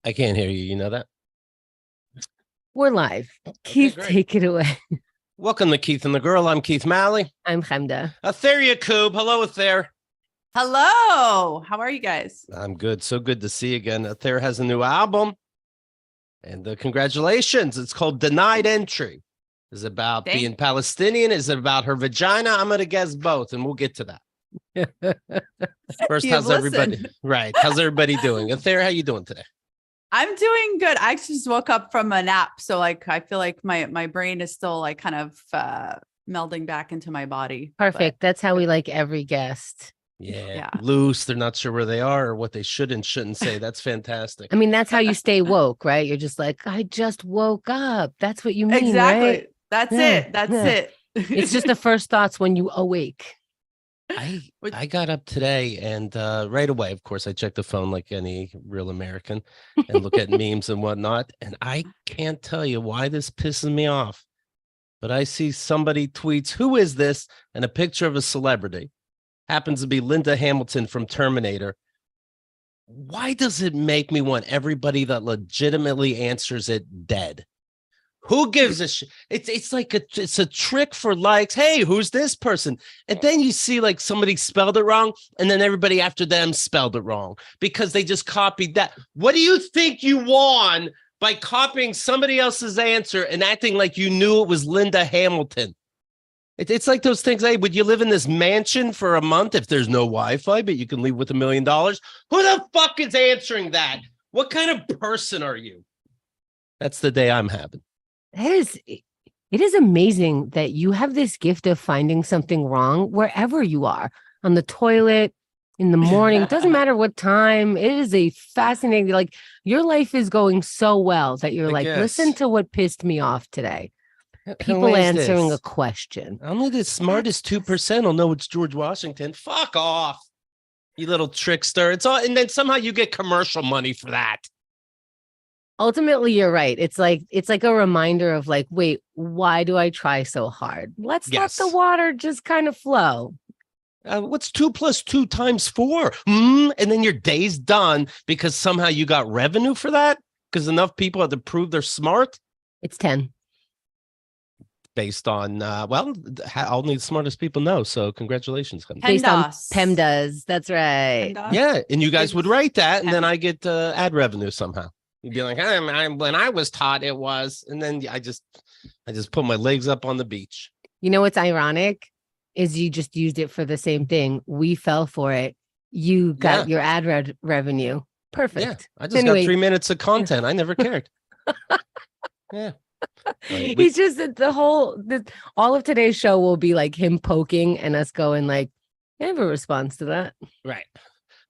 I can't hear you. You know that? We're live. Okay, Keith, great. take it away. Welcome to Keith and the Girl. I'm Keith Malley. I'm Chemda. Atheer Yacoub. Hello, Atheer. Hello. How are you guys? I'm good. So good to see you again. Atheer has a new album. And congratulations. It's called Denied Entry. Is it about being Palestinian? Is it about her vagina? I'm going to guess both, and we'll get to that. First, how's everybody? Right. How's everybody doing? Atheer, how you doing today? I'm doing good. I actually just woke up from a nap. So I feel like my brain is still kind of melding back into my body. Perfect. That's how we like every guest. Yeah. Loose. They're not sure where they are or what they should and shouldn't say. That's fantastic. I mean, that's how you stay woke, right? You're just like, I just woke up. That's what you mean, exactly. Right? That's it. That's it. It's just the first thoughts when you awake. I got up today and right away, of course, I checked the phone like any real American and look at memes and whatnot. And I can't tell you why this pisses me off. But I see somebody tweets, "Who is this?" and a picture of a celebrity. Happens to be Linda Hamilton from Terminator. Why does it make me want everybody that legitimately answers it dead? Who gives a shit? It's like it's a trick for likes. Hey, who's this person? And then you see like somebody spelled it wrong, and then everybody after them spelled it wrong because they just copied that. What do you think you won by copying somebody else's answer and acting like you knew it was Linda Hamilton? It's like those things. Hey, would you live in this mansion for a month if there's no Wi-Fi, but you can leave with $1 million? Who the fuck is answering that? What kind of person are you? That's the day I'm having. It is amazing that you have this gift of finding something wrong wherever you are, on the toilet, in the morning. It doesn't matter what time. It is a fascinating, like your life is going so well that you're listen to what pissed me off today. People answering a question. Only the smartest 2% will know it's George Washington. Fuck off, you little trickster. It's all, and then somehow you get commercial money for that. Ultimately, you're right. It's like a reminder of like, wait, why do I try so hard? Let's let the water just kind of flow. What's 2 + 2 × 4? And then your day's done because somehow you got revenue for that because enough people had to prove they're smart. It's 10. Based on, only the smartest people know. So congratulations. Based on PEMDAS. That's right. PEMDAS. Yeah. And you guys would write that and then I get ad revenue somehow. You'd be like, when I was taught it was, and then I just put my legs up on the beach. You know what's ironic is you just used it for the same thing. We fell for it. You got your ad revenue. Perfect. Yeah, I just got 3 minutes of content. I never cared. Yeah. He's just all of today's show will be like him poking and us going like, I have a response to that. Right.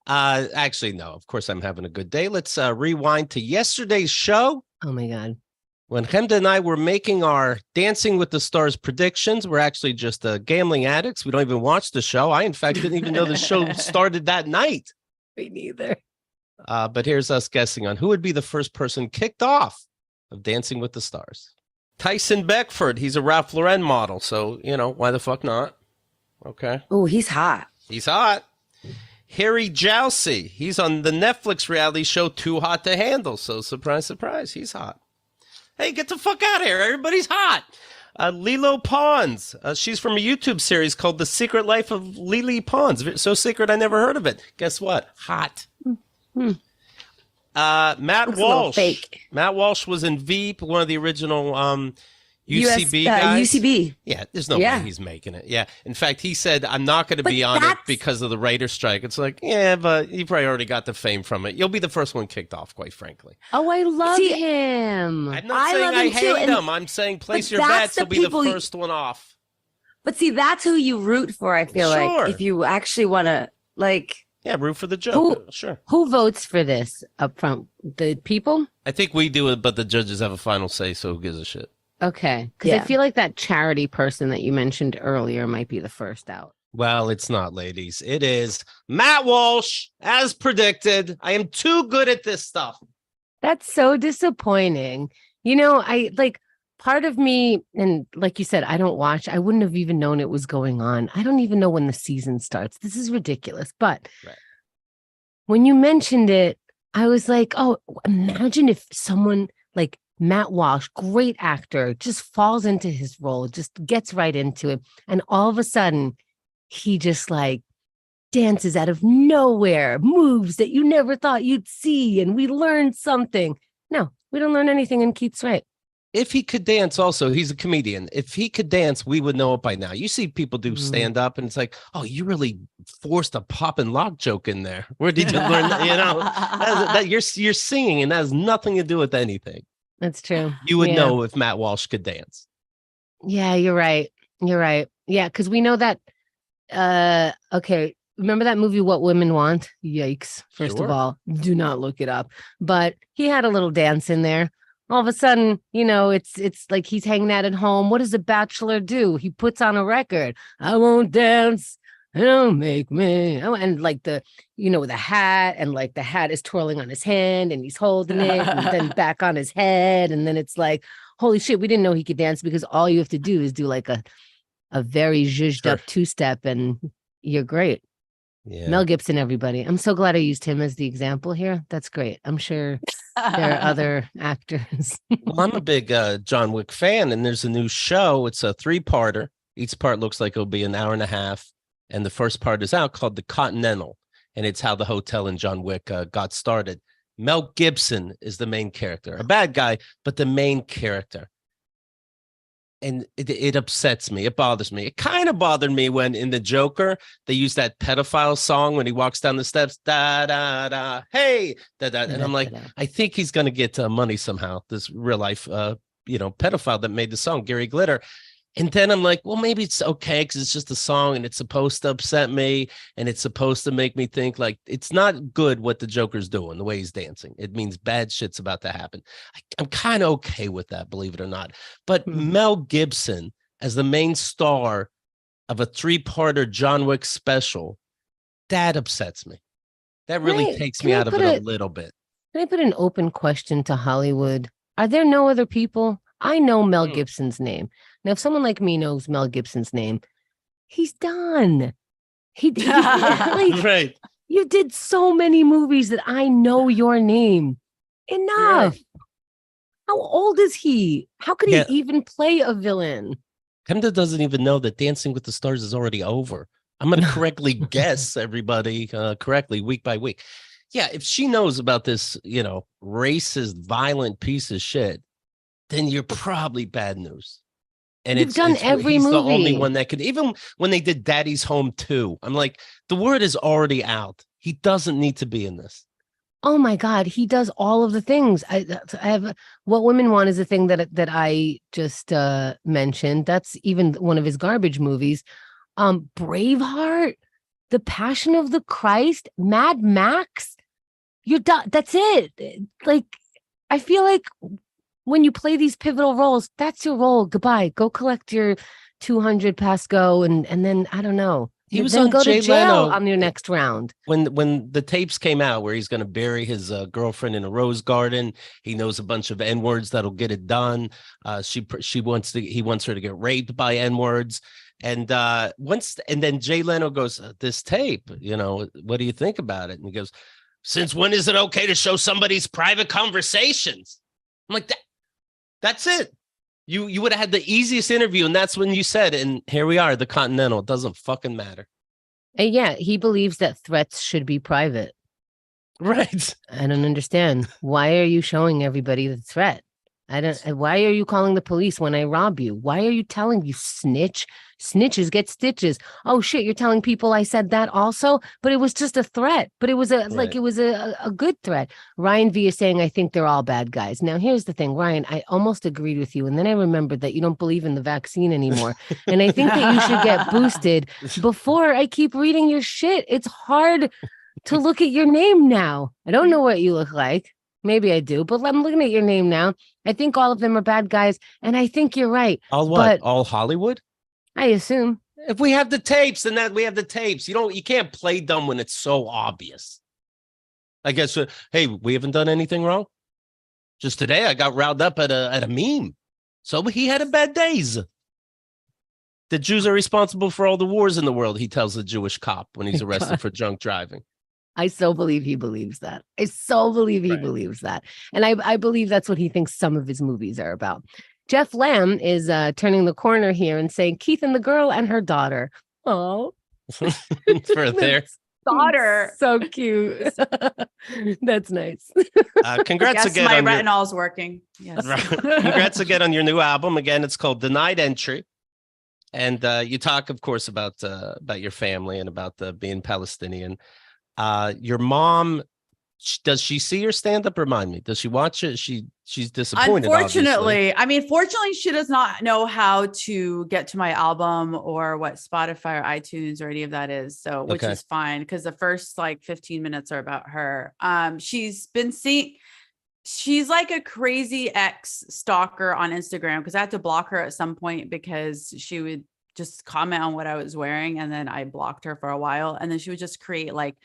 Actually, no, of course I'm having a good day. Let's rewind to yesterday's show. Oh my God. When Chemda and I were making our Dancing with the Stars predictions, we're actually just gambling addicts. We don't even watch the show. I, in fact, didn't even know the show started that night. Me neither. But here's us guessing on who would be the first person kicked off of Dancing with the Stars. Tyson Beckford. He's a Ralph Lauren model. So, why the fuck not? Okay. Oh, he's hot. He's hot. Harry Jowsey. He's on the Netflix reality show Too Hot to Handle. So surprise, surprise, he's hot. Hey, get the fuck out of here. Everybody's hot. Lilo Pons. She's from a YouTube series called The Secret Life of Lily Pons. So secret, I never heard of it. Guess what? Hot. Matt Walsh. Fake. Matt Walsh was in Veep, one of the original UCB guys. UCB. Yeah, there's no way he's making it. Yeah. In fact, he said, I'm not going to be on it because of the writer strike. It's like, yeah, but you probably already got the fame from it. You'll be the first one kicked off, quite frankly. Oh, I love him. I'm not saying I hate him. I'm saying place your bets. He'll be the first one off. But see, that's who you root for, I feel like. If you actually want to, Yeah, root for the joke. Sure. Who votes for this up front? The people? I think we do it, but the judges have a final say, so who gives a shit? Okay. Because I feel like that charity person that you mentioned earlier might be the first out. Well, it's not, ladies. It is Matt Walsh, as predicted. I am too good at this stuff. That's so disappointing. Part of me, and like you said, I don't watch. I wouldn't have even known it was going on. I don't even know when the season starts. This is ridiculous. But when you mentioned it, I was like, oh, imagine if someone like Matt Walsh, great actor, just falls into his role, just gets right into it. And all of a sudden, he just like dances out of nowhere, moves that you never thought you'd see. And we learned something. No, we don't learn anything. And Keith's right. If he could dance, also, he's a comedian. If he could dance, we would know it by now. You see people do stand up, and it's like, oh, you really forced a pop and lock joke in there. Where did you learn that? You know, that you're singing, and that has nothing to do with anything. That's true. You would know if Matt Walsh could dance. Yeah, you're right. You're right. Yeah, because we know that. Okay. Remember that movie, What Women Want? Yikes. First of all, do not look it up. But he had a little dance in there. All of a sudden, you know, it's like he's hanging out at home. What does a bachelor do? He puts on a record. I won't dance. Don't make me. And like the hat, and like the hat is twirling on his hand, and he's holding it, and then back on his head. And then it's like, holy shit, we didn't know he could dance, because all you have to do is do like a very zhuzhed up two-step, and you're great. Yeah. Mel Gibson, everybody. I'm so glad I used him as the example here. That's great. I'm sure there are other actors. Well, I'm a big John Wick fan, and there's a new show. It's a 3-parter. Each part looks like it'll be an hour and a half. And the first part is out, called The Continental. And it's how the hotel in John Wick got started. Mel Gibson is the main character, a bad guy, but the main character. And it upsets me. It bothers me. It kind of bothered me when in the Joker, they use that pedophile song when he walks down the steps, da, da, da, hey, da, da. And I'm like, I think he's going to get money somehow. This real life, pedophile that made the song, Gary Glitter. And then I'm like, well, maybe it's okay because it's just a song and it's supposed to upset me and it's supposed to make me think like it's not good what the Joker's doing, the way he's dancing. It means bad shit's about to happen. I'm kind of okay with that, believe it or not. But Mel Gibson as the main star of a 3-parter John Wick special, that upsets me. That really takes me out of it a little bit. Can I put an open question to Hollywood? Are there no other people? I know Mel Gibson's name. Now, if someone like me knows Mel Gibson's name, he's done. Right. You did so many movies that I know your name. Enough. Yeah. How old is he? How could he even play a villain? Kemda doesn't even know that Dancing with the Stars is already over. I'm going to correctly guess everybody correctly week by week. Yeah, if she knows about this, racist, violent piece of shit, then you're probably bad news. And You've done every he's movie. The only one that could, even when they did Daddy's Home 2, I'm like, the word is already out. He doesn't need to be in this. Oh my God, he does all of the things. I have What Women Want is the thing that I just mentioned. That's even one of his garbage movies. Braveheart, The Passion of the Christ, Mad Max. You're done. That's it. Like, I feel like when you play these pivotal roles, that's your role. Goodbye. Go collect your 200 pass go, and then I don't know. He was then on go Jay to jail Leno on your next round. When the tapes came out where he's going to bury his girlfriend in a rose garden, he knows a bunch of N-words that'll get it done. He wants her to get raped by N-words. And then Jay Leno goes, this tape, what do you think about it? And he goes, since when is it okay to show somebody's private conversations? I'm like, that's it. You would have had the easiest interview, and that's when you said, and here we are, the Continental. It doesn't fucking matter. And yeah, he believes that threats should be private. Right. I don't understand. Why are you showing everybody the threat? Why are you calling the police when I rob you? Why are you telling you snitch? Snitches get stitches. Oh shit, you're telling people I said that also? But it was just a threat. But it was a good threat. Ryan V is saying, I think they're all bad guys. Now, here's the thing, Ryan, I almost agreed with you. And then I remembered that you don't believe in the vaccine anymore. And I think that you should get boosted before I keep reading your shit. It's hard to look at your name now. I don't know what you look like. Maybe I do, but I'm looking at your name now. I think all of them are bad guys, and I think you're right. All what? All Hollywood? I assume. If we have the tapes, then that we have the tapes. You can't play dumb when it's so obvious. I guess. Hey, we haven't done anything wrong. Just today, I got riled up at a meme. So he had a bad days. The Jews are responsible for all the wars in the world. He tells the Jewish cop when he's arrested for drunk driving. I so believe he believes that. I so believe he believes that. And I believe that's what he thinks some of his movies are about. Jeff Lamb is turning the corner here and saying Keith and the girl and her daughter. Oh, for their daughter. So cute. That's nice. Congrats Yes, again my on your retinol's working. Yes. congrats again on your new album. Again, it's called Denied Entry. And you talk, of course, about your family and about being Palestinian. Your mom, does she see your stand-up? Remind me. Does she watch it? She's disappointed. Unfortunately, fortunately, she does not know how to get to my album or what Spotify or iTunes or any of that is. So, which is fine because the first like 15 minutes are about her. She's been seeing. She's like a crazy ex stalker on Instagram because I had to block her at some point because she would just comment on what I was wearing. And then I blocked her for a while. And then she would just create like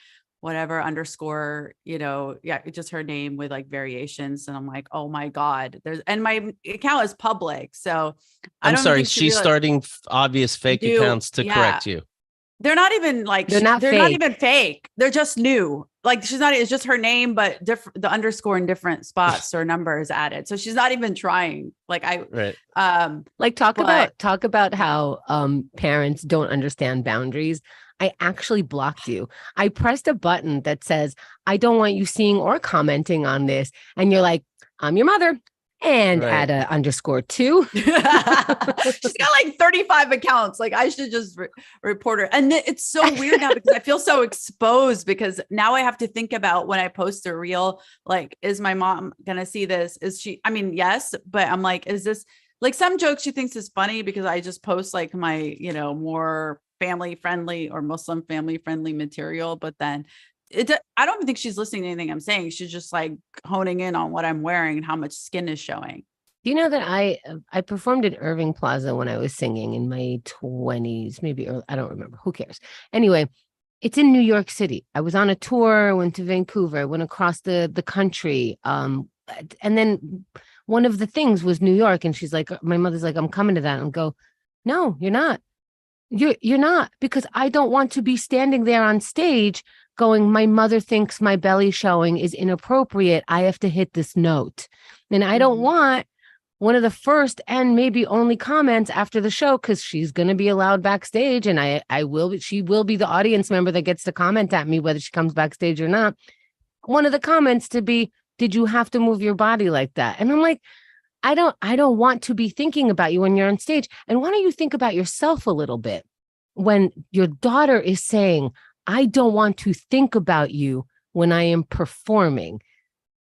whatever underscore, just her name with like variations. And I'm like, oh my God, and my account is public. So I'm sorry. She's starting obvious fake accounts to correct you. They're not even like, they're not even fake. They're just new. Like it's just her name, but the underscore in different spots or numbers added. So she's not even trying. Like talk about how parents don't understand boundaries. I actually blocked you. I pressed a button that says, I don't want you seeing or commenting on this. And you're like, I'm your mother. And add a _2. She's got like 35 accounts. Like I should just report her. And it's so weird now because I feel so exposed because now I have to think about when I post a reel, like, is my mom going to see this? Is she, yes, but I'm like, is this like some jokes she thinks is funny because I just post like my, more family friendly or Muslim family friendly material. But then I don't think she's listening to anything I'm saying. She's just like honing in on what I'm wearing and how much skin is showing. Do you know that I performed at Irving Plaza when I was singing in my 20s, maybe early, I don't remember. Who cares? Anyway, it's in New York City. I was on a tour, I went to Vancouver, I went across the country. And then one of the things was New York. And she's like, my mother's like, I'm coming to that. And go, no, you're not. You're not, because I don't want to be standing there on stage going, my mother thinks my belly showing is inappropriate. I have to hit this note. And I don't want one of the first and maybe only comments after the show, because she's going to be allowed backstage. And she will be the audience member that gets to comment at me, whether she comes backstage or not. One of the comments to be, did you have to move your body like that? And I'm like, I don't want to be thinking about you when you're on stage. And why don't you think about yourself a little bit when your daughter is saying, I don't want to think about you when I am performing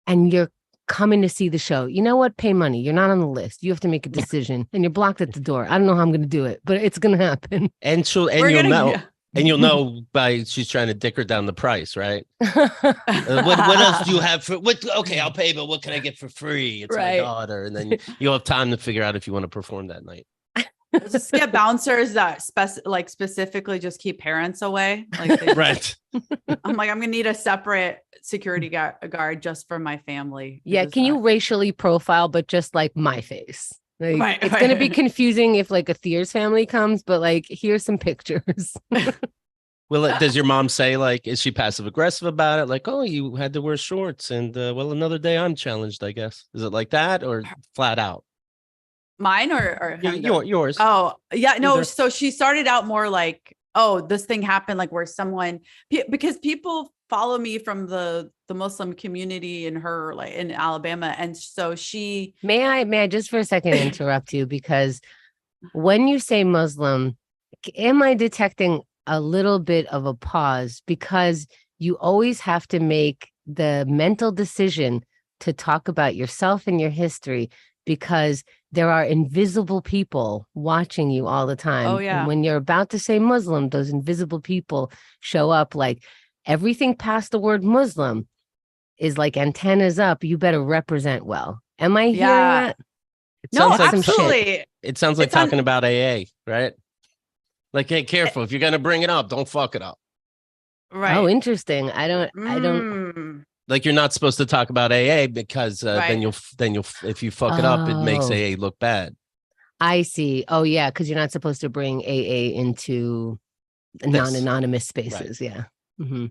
and you're coming to see the show. You know what? Pay money. You're not on the list. You have to make a decision and you're blocked at the door. I don't know how I'm going to do it, but it's going to happen. And you'll know by she's trying to dick her down the price, right? What else do you have for okay, I'll pay, but what can I get for free? It's my daughter. And then you'll have time to figure out if you want to perform that night. Just get bouncers that specifically just keep parents away. Like right. I'm like, I'm gonna need a separate security guard just for my family. Yeah, can you racially profile, but just like my face? Like, it's going to be confusing if like Atheer's family comes, but like, here's some pictures. Well, does your mom say like, is she passive aggressive about it? Like, oh, you had to wear shorts and well, another day I'm challenged, I guess. Is it like that or flat out? Mine or yours? Oh, yeah. No. Either. So she started out more like, oh, this thing happened, like where because people follow me from the Muslim community in in Alabama. And so may I just for a second interrupt you, because when you say Muslim, am I detecting a little bit of a pause? Because you always have to make the mental decision to talk about yourself and your history, because there are invisible people watching you all the time. Oh, yeah. And when you're about to say Muslim, those invisible people show up. Like everything past the word Muslim is like antennas up. You better represent well. Am I hearing that? No, absolutely. It sounds like talking about AA, right? Like, hey, careful. If you're going to bring it up, don't fuck it up. Right. Oh, interesting. I don't. Like you're not supposed to talk about AA because then you'll if you fuck it up, it makes AA look bad. I see. Oh yeah, because you're not supposed to bring AA into non-anonymous spaces. Right. Yeah. Mm-hmm.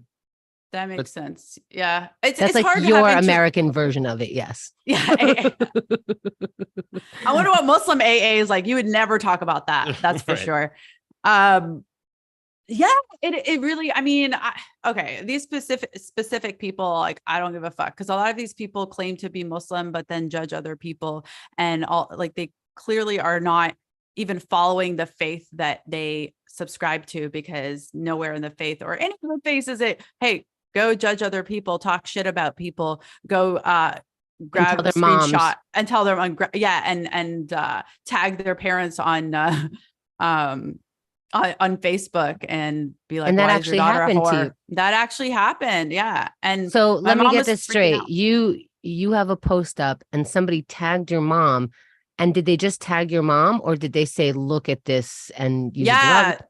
That makes sense. Yeah. It's That's like hard your to have American version of it. Yes. Yeah. I wonder what Muslim AA is like. You would never talk about that. That's for sure. Yeah, it really, I mean, okay, these specific people, like, I don't give a fuck, because a lot of these people claim to be Muslim, but then judge other people, and all, like, they clearly are not even following the faith that they subscribe to, because nowhere in the faith or any of the faith is it, hey, go judge other people, talk shit about people, go grab a screenshot and tell them and tag their parents on Facebook and be like, and that why actually is your daughter happened a whore? to you. That actually happened. Yeah. And so let me get this straight. Out. You have a post up and somebody tagged your mom, and did they just tag your mom, or did they say, look at this and use it?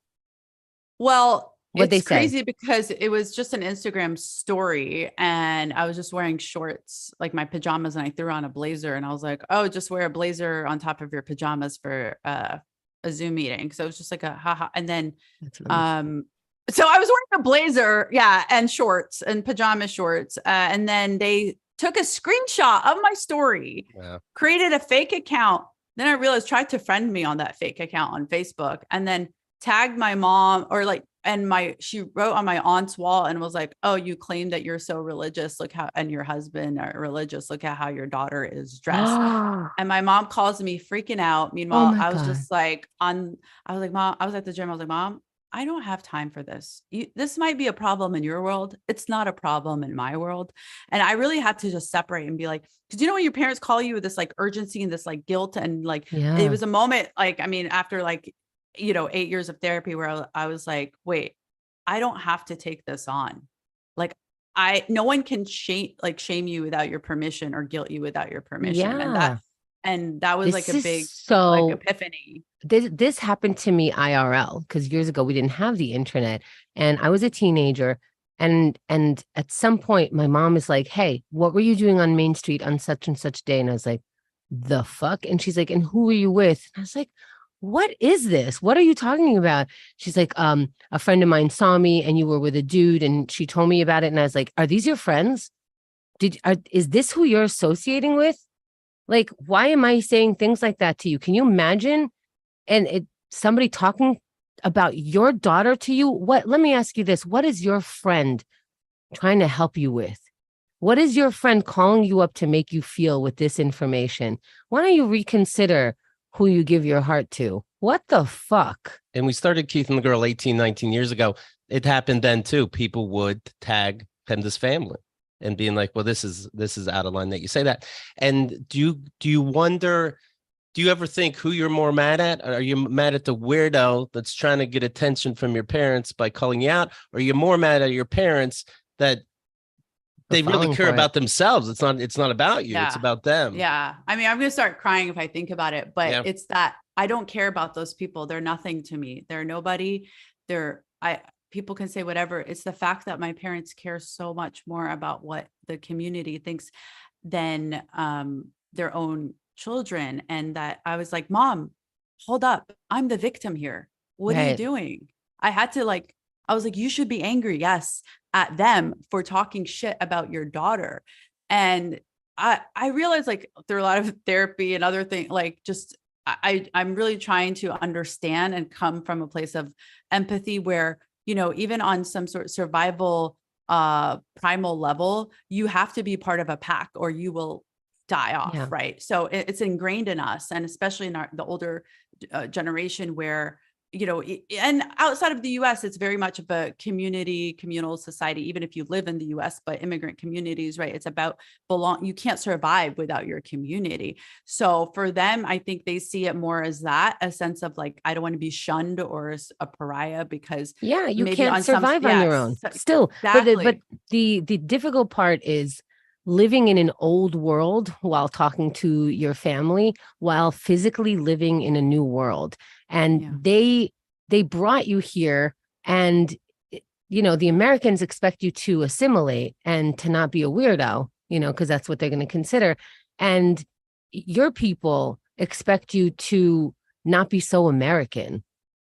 Well, What'd it's crazy because it was just an Instagram story, and I was just wearing shorts, like my pajamas, and I threw on a blazer, and I was like, oh, just wear a blazer on top of your pajamas for a Zoom meeting. So it was just like a haha. And then so I was wearing a blazer, and shorts and pajama shorts. And then they took a screenshot of my story, created a fake account. Then I realized, tried to friend me on that fake account on Facebook, and then tagged my mom, or like, and she wrote on my aunt's wall and was like, oh, you claim that you're so religious. Look how, and your husband are religious. Look at how your daughter is dressed. And my mom calls me freaking out. Meanwhile, I was just like I was like, Mom, I was at the gym. I was like, Mom, I don't have time for this. This might be a problem in your world. It's not a problem in my world. And I really had to just separate and be like, because when your parents call you with this like urgency and this like guilt, and like, it was a moment, like, I mean, after like, 8 years of therapy, where I was like, wait, I don't have to take this on. Like, no one can shame you without your permission, or guilt you without your permission. And that was like a big like epiphany. This happened to me IRL, because years ago we didn't have the internet, and I was a teenager, and at some point my mom is like, hey, what were you doing on Main Street on such and such day? And I was like, the fuck? And she's like, and who were you with? And I was like, what is this? What are you talking about? She's like, a friend of mine saw me and you were with a dude, and she told me about it. And I was like, are these your friends? Is this who you're associating with? Like, why am I saying things like that to you? Can you imagine? And somebody talking about your daughter to you? Let me ask you this. What is your friend trying to help you with? What is your friend calling you up to make you feel with this information? Why don't you reconsider who you give your heart to? What the fuck? And we started Keith and the Girl 18, 19 years ago. It happened then too. People would tag Penda's family and being like, well, this is out of line that you say that. And do you wonder, do you ever think who you're more mad at? Are you mad at the weirdo that's trying to get attention from your parents by calling you out? Or are you more mad at your parents that they really care about themselves? It's not about you. It's about them. Yeah. I mean, I'm going to start crying if I think about it, but it's that I don't care about those people. They're nothing to me. They're nobody. People can say whatever. It's the fact that my parents care so much more about what the community thinks than their own children. And that I was like, Mom, hold up. I'm the victim here. What are you doing? I was like, you should be angry, yes, at them for talking shit about your daughter. And I realized, like, through a lot of therapy and other things, like, just I'm really trying to understand and come from a place of empathy where, even on some sort of survival primal level, you have to be part of a pack or you will die off, right? So it's ingrained in us, and especially in the older generation where, and outside of the US, it's very much of a communal society, even if you live in the US, but immigrant communities, right? It's about you can't survive without your community. So for them, I think they see it more as a sense of like, I don't want to be shunned or a pariah because you can't survive on your own still. Exactly. But the difficult part is living in an old world while talking to your family, while physically living in a new world. And they brought you here, and the Americans expect you to assimilate and to not be a weirdo, because that's what they're going to consider. And your people expect you to not be so American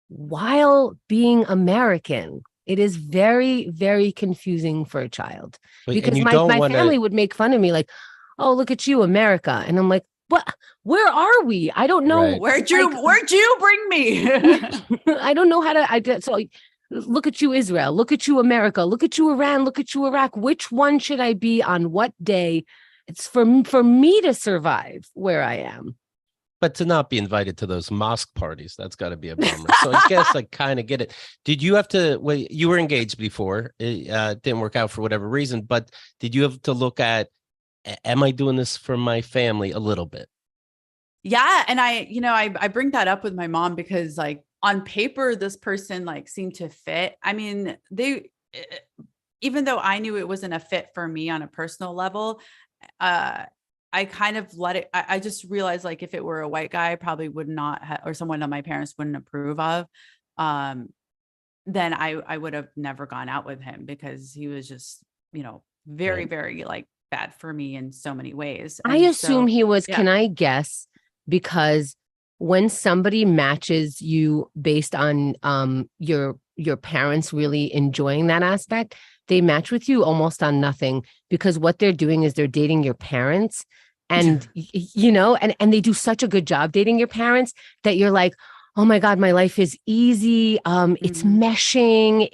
while being American. It is very, very confusing for a child because you my don't wanna, family would make fun of me like, oh, look at you, America. And I'm like, what? Where are we? I don't know. Right. Where'd you bring me? I don't know how to. So look at you, Israel. Look at you, America. Look at you, Iran. Look at you, Iraq. Which one should I be on what day? It's for me to survive where I am. but to not be invited to those mosque parties, that's got to be a bummer. So I guess I kind of get it. Did you have to, well, you were engaged before, it didn't work out for whatever reason, but did you have to look at, am I doing this for my family a little bit? Yeah. And I bring that up with my mom because like on paper, this person like seemed to fit. I mean, even though I knew it wasn't a fit for me on a personal level, I kind of let it, I just realized like if it were a white guy, I probably would not or someone that my parents wouldn't approve of, then I would have never gone out with him because he was just, very, very like bad for me in so many ways. I assume he was, can I guess, because when somebody matches you based on your parents really enjoying that aspect, they match with you almost on nothing because what they're doing is they're dating your parents and, and they do such a good job dating your parents that you're like, oh my God, my life is easy. It's meshing.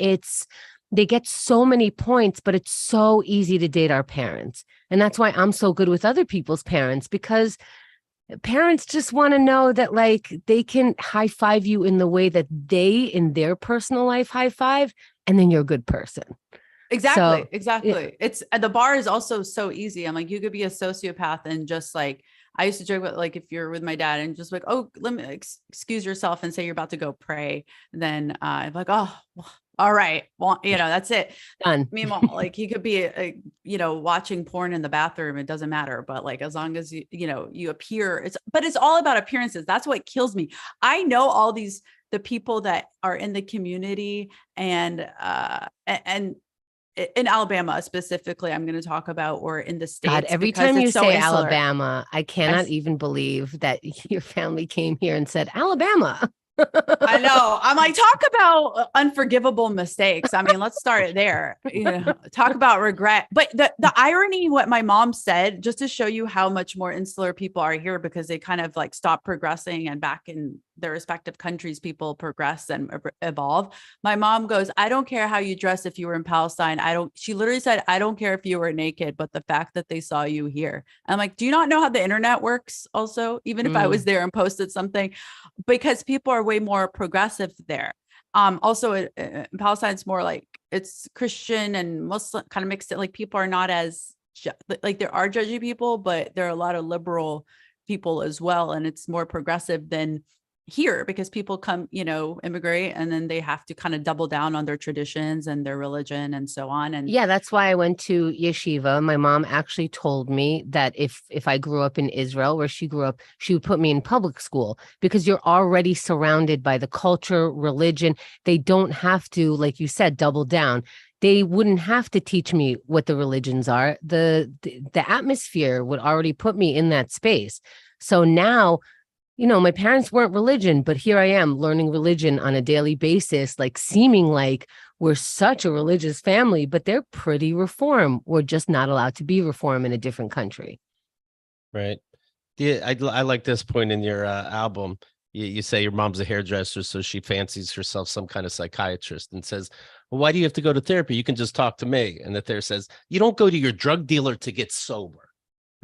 They get so many points, but it's so easy to date our parents. And that's why I'm so good with other people's parents because parents just want to know that like they can high five you in the way that they in their personal life high five, and then you're a good person. Exactly. Exactly. It's the bar is also so easy. I'm like, you could be a sociopath and just like, I used to joke about like, if you're with my dad and just like, oh, let me excuse yourself and say you're about to go pray. Then I'm like, oh, all right. Well, that's it. Done. Meanwhile, like he could be, watching porn in the bathroom. It doesn't matter. But like, as long as you appear, but it's all about appearances. That's what kills me. I know all the people that are in the community and in Alabama specifically, I'm going to talk about, or in the States. God, every time you say Alabama, I cannot even believe that your family came here and said, Alabama. I know. I'm like, talk about unforgivable mistakes. I mean, let's start there. Talk about regret. But the irony, what my mom said, just to show you how much more insular people are here because they kind of like stop progressing, and back in their respective countries, people progress and evolve. My mom goes, I don't care how you dress if you were in Palestine. She literally said, I don't care if you were naked, but the fact that they saw you here. I'm like, do you not know how the internet works also? Even if I was there and posted something, because people are way more progressive there. Also in Palestine, it's more like it's Christian and Muslim kind of mixed it. Like people are not as like there are judgy people, but there are a lot of liberal people as well. And it's more progressive than here because people come, immigrate, and then they have to kind of double down on their traditions and their religion and so on. And yeah, that's why I went to yeshiva. My mom actually told me that if I grew up in Israel, where she grew up, she would put me in public school because you're already surrounded by the culture, religion. They don't have to, like you said, double down. They wouldn't have to teach me what the religions are. The atmosphere would already put me in that space. So now, my parents weren't religion, but here I am learning religion on a daily basis, like seeming like we're such a religious family, but they're pretty reform. We're just not allowed to be reform in a different country. Right. Yeah, I like this point in your album. You say your mom's a hairdresser, so she fancies herself some kind of psychiatrist and says, well, why do you have to go to therapy? You can just talk to me. And the therapist says, you don't go to your drug dealer to get sober.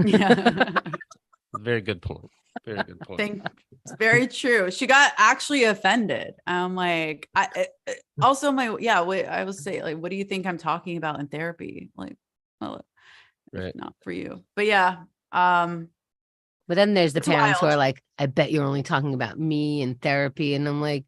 Yeah. Very good point. Very good point. It's very true. She got actually offended. I'm like, I will say, like, what do you think I'm talking about in therapy? Like, well, right. Not for you, but yeah. But then there's the parents wild. who are like, I bet you're only talking about me and therapy. And I'm like,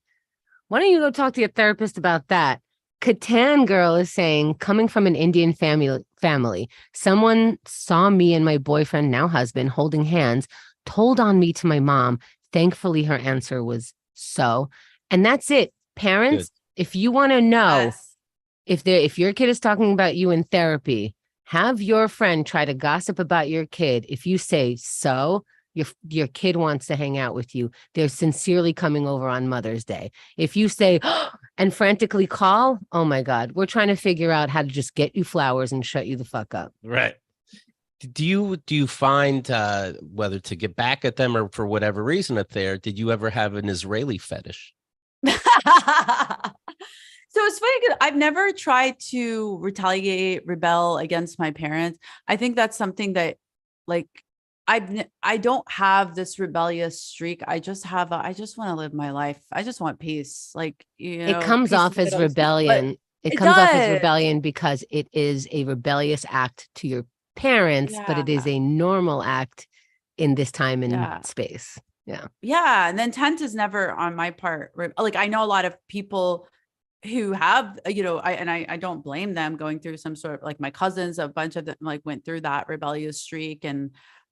why don't you go talk to your therapist about that? Catan Girl is saying, coming from an Indian family, someone saw me and my boyfriend, now husband, holding hands, told on me to my mom. Thankfully, her answer was so. And that's it. Parents, if you want to know if your kid is talking about you in therapy, have your friend try to gossip about your kid. If you say so, your kid wants to hang out with you. They're sincerely coming over on Mother's Day. If you say, oh, and frantically call, oh my God, we're trying to figure out how to just get you flowers and shut you the fuck up. Right. Do you find whether to get back at them or for whatever reason did you ever have an Israeli fetish? So it's funny because I've never tried to retaliate, rebel against my parents. I think that's something that like I don't have this rebellious streak. I just want to live my life. I just want peace. Like, it comes off as rebellion. It comes off as rebellion because it is a rebellious act to your parents, but it is a normal act in this time and space. Yeah. Yeah. And the intent is never on my part. Like, I know a lot of people who have, I don't blame them going through some sort of, like, my cousins, a bunch of them like went through that rebellious streak and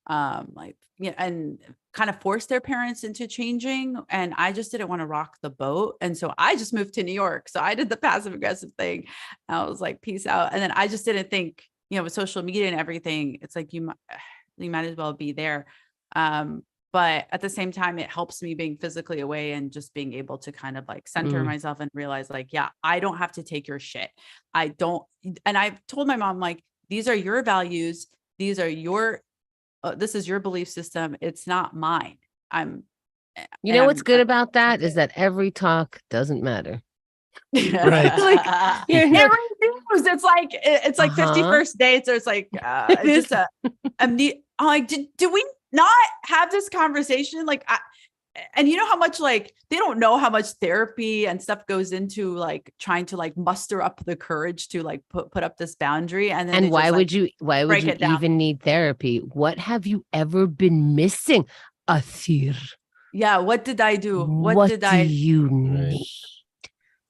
and kind of forced their parents into changing. And I just didn't want to rock the boat. And so I just moved to New York. So I did the passive aggressive thing. I was like, peace out. And then I just didn't think, with social media and everything, it's like, you might as well be there. But at the same time, it helps me being physically away and just being able to kind of like center myself and realize like, I don't have to take your shit. I don't. And I've told my mom, like, these are your values. These are this is your belief system. It's not mine. What's good about that is that every talk doesn't matter. Right. Like, it's like 50 first dates, or it's like it's just I'm like, did we not have this conversation? Like, and you know how much, like, they don't know how much therapy and stuff goes into like trying to like muster up the courage to like put up this boundary. And why would you even need therapy? What have you ever been missing, Atheer? Yeah. What did I do? What do you need?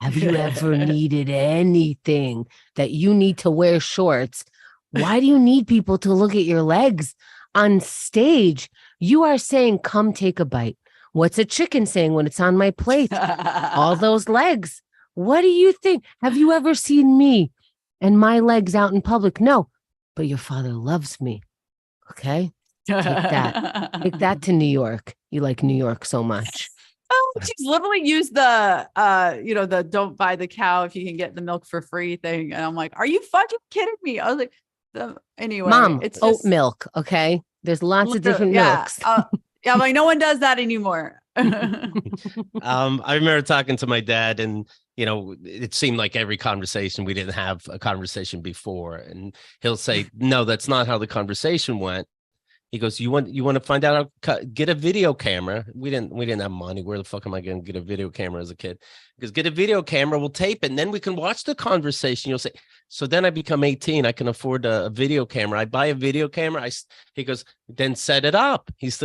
Have you ever needed anything that you need to wear shorts? Why do you need people to look at your legs on stage? You are saying, come take a bite. What's a chicken saying when it's on my plate? All those legs. What do you think? Have you ever seen me and my legs out in public? No, but your father loves me. Okay. Take that. Take that to New York. You like New York so much. Oh, she's literally used the the don't buy the cow if you can get the milk for free thing. And I'm like, are you fucking kidding me? I was like, anyway, Mom, it's oat milk. Okay. There's lots of different milks. I'm like, no one does that anymore. I remember talking to my dad, and it seemed like every conversation, we didn't have a conversation before, and he'll say, no, that's not how the conversation went. He goes, you want to find out how to get a video camera? We didn't have money. Where the fuck am I going to get a video camera as a kid? Because get a video camera, we'll tape it, and then we can watch the conversation. You'll say, so then I become 18. I can afford a video camera. I buy a video camera. He goes, then set it up. He's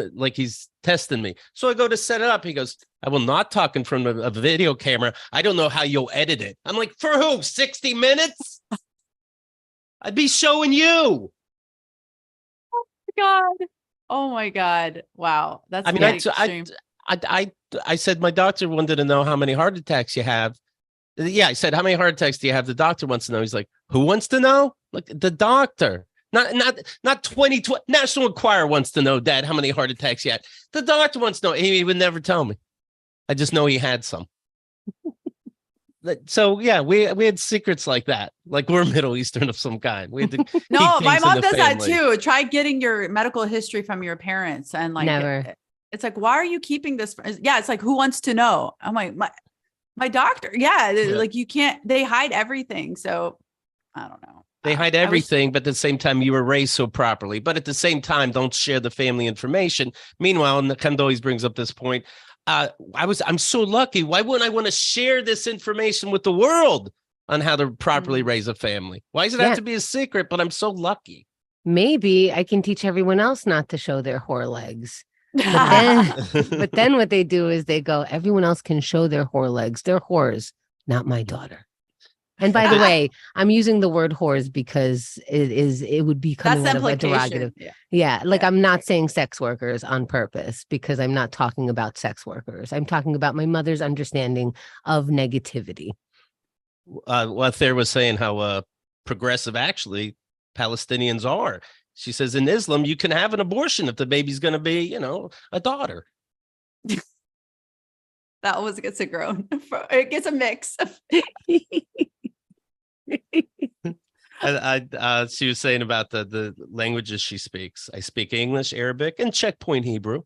testing me. So I go to set it up. He goes, I will not talk in front of a video camera. I don't know how you'll edit it. I'm like, for who? 60 minutes? I'd be showing you. God. Oh my God. Wow. That's extreme. I said, my doctor wanted to know how many heart attacks you have. Yeah, I said, how many heart attacks do you have? The doctor wants to know. He's like, who wants to know? Like, the doctor. Not 20 National Enquirer wants to know, Dad, how many heart attacks you had. The doctor wants to know. He would never tell me. I just know he had some. So yeah, we had secrets like that, like we're Middle Eastern of some kind. We had to no, my mom does that too. Try getting your medical history from your parents, and like never. It's like, why are you keeping this? Yeah, it's like, who wants to know? I'm like, my doctor. Yeah, like you can't. They hide everything. So I don't know. They hide everything, but at the same time, you were raised so properly. But at the same time, don't share the family information. Meanwhile, and Kendo always brings up this point. I'm so lucky. Why wouldn't I want to share this information with the world on how to properly raise a family? Why does it have to be a secret? But I'm so lucky. Maybe I can teach everyone else not to show their whore legs. But then what they do is they go, everyone else can show their whore legs. They're whores, not my daughter. And by the way, I'm using the word whores because it would be coming out of a derogative. Yeah. I'm not saying sex workers on purpose because I'm not talking about sex workers. I'm talking about my mother's understanding of negativity. Atheer was saying how progressive actually Palestinians are. She says in Islam, you can have an abortion if the baby's going to be, a daughter. That always gets a groan. It gets a mix. She was saying about the languages she speaks. I speak English, Arabic, and checkpoint Hebrew.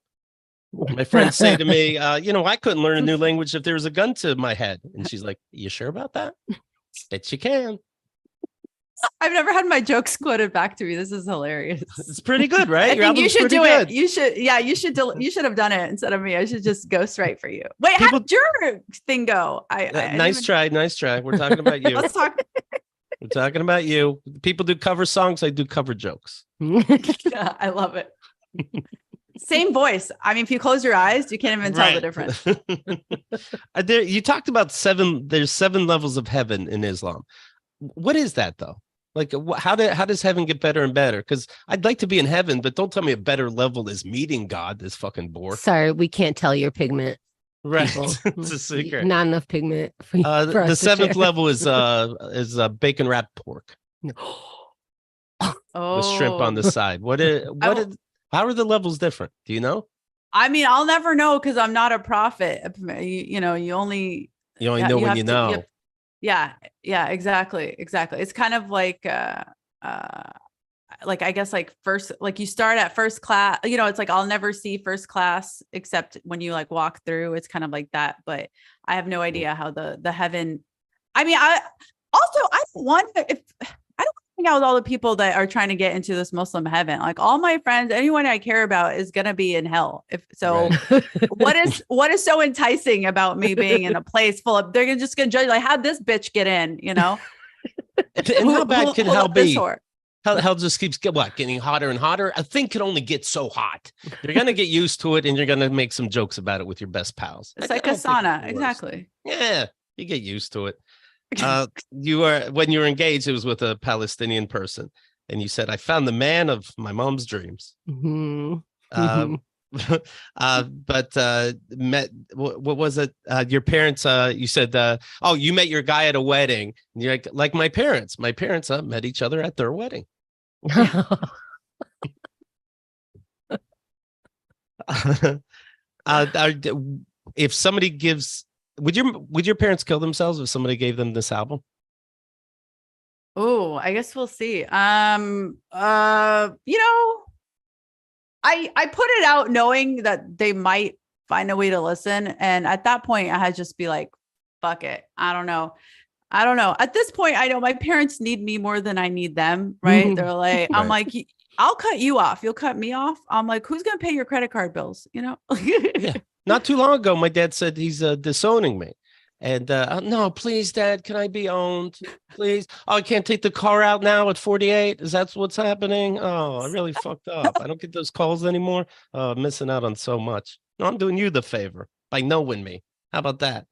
My friends say to me, I couldn't learn a new language if there was a gun to my head. And she's like, you sure about that? Bet you can. I've never had my jokes quoted back to me. This is hilarious. It's pretty good, right? I think you should do it. You should. Yeah, you should have done it instead of me. I should just ghostwrite for you. Wait, how did your thing go? Nice try. We're talking about you. Let's talk. We're talking about you. People do cover songs. I do cover jokes. Yeah, I love it. Same voice. I mean, if you close your eyes, you can't even tell the difference. You talked about there's 7 levels of heaven in Islam. What is that though? Like, how does heaven get better and better? Because I'd like to be in heaven, but don't tell me a better level is meeting God. This fucking bore. Sorry, we can't tell your pigment. Right, it's a secret. Not enough pigment. For the 7th level is bacon wrapped pork. With shrimp on the side. How are the levels different? Do you know? I mean, I'll never know because I'm not a prophet. You only know when you know. Yeah, exactly. It's kind of like I guess like first, like you start at first class, it's like I'll never see first class except when you like walk through. It's kind of like that, but I have no idea how the heaven. I mean, I don't wonder if I don't hang out with all the people that are trying to get into this Muslim heaven. Like all my friends, anyone I care about is gonna be in hell. If so, right. what is so enticing about me being in a place full of? They're just gonna judge. Like, how'd this bitch get in? And how bad can hell be? Hell just keeps getting hotter and hotter. A thing can only get so hot. You're gonna get used to it, and you're gonna make some jokes about it with your best pals. It's like a sauna, exactly. Yeah, you get used to it. When you were engaged, it was with a Palestinian person, and you said, "I found the man of my mom's dreams." Mm-hmm. But met what was it? Your parents? You said, you met your guy at a wedding. And you're like my parents. My parents met each other at their wedding. If somebody gives. Would your parents kill themselves if somebody gave them this album? Oh, I guess we'll see. I put it out knowing that they might find a way to listen. And at that point, I had just be like, fuck it. I don't know. At this point, I know my parents need me more than I need them. Right. Mm-hmm. They're like, right. I'm like, I'll cut you off. You'll cut me off. I'm like, who's going to pay your credit card bills? Yeah. Not too long ago, my dad said he's disowning me. And no, please, Dad, can I be owned? Please. Oh, I can't take the car out now at 48. Is that what's happening? Oh, I really fucked up. I don't get those calls anymore. Oh, I'm missing out on so much. No, I'm doing you the favor by knowing me. How about that?